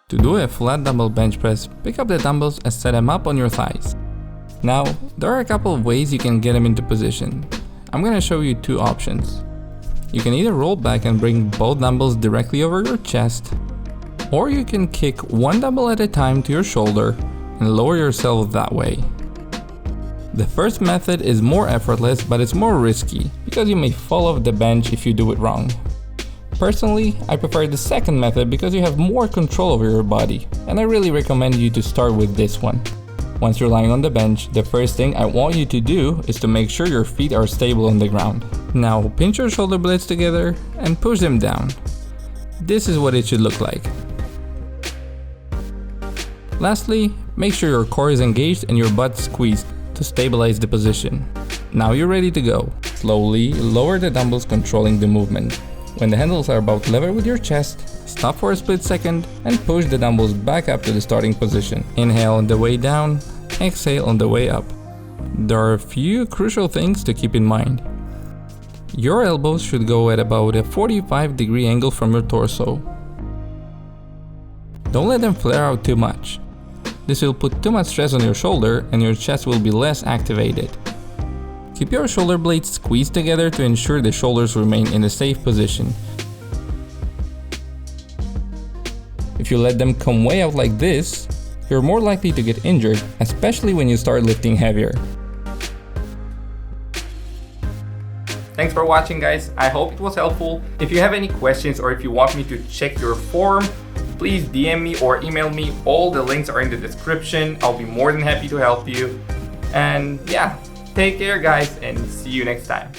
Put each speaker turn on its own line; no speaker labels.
To do a flat dumbbell bench press, pick up the dumbbells and set them up on your thighs. Now, there are a couple of ways you can get them into position. I'm going to show you two options. You can either roll back and bring both dumbbells directly over your chest, or you can kick one dumbbell at a time to your shoulder and lower yourself that way. The first method is more effortless, but it's more risky because you may fall off the bench if you do it wrong. Personally, I prefer the second method because you have more control over your body, and I really recommend you to start with this one. Once you're lying on the bench, the first thing I want you to do is to make sure your feet are stable on the ground. Now pinch your shoulder blades together and push them down. This is what it should look like. Lastly, make sure your core is engaged and your butt squeezed to stabilize the position. Now you're ready to go. Slowly lower the dumbbells, controlling the movement. When the handles are about level with your chest, stop for a split second and push the dumbbells back up to the starting position. Inhale on the way down, exhale on the way up. There are a few crucial things to keep in mind. Your elbows should go at about a 45-degree angle from your torso. Don't let them flare out too much. This will put too much stress on your shoulder and your chest will be less activated. Keep your shoulder blades squeezed together to ensure the shoulders remain in a safe position. If you let them come way out like this, you're more likely to get injured, especially when you start lifting heavier. Thanks for watching, guys. I hope it was helpful. If you have any questions or if you want me to check your form, please DM me or email me. All the links are in the description. I'll be more than happy to help you. And yeah, take care, guys, and see you next time.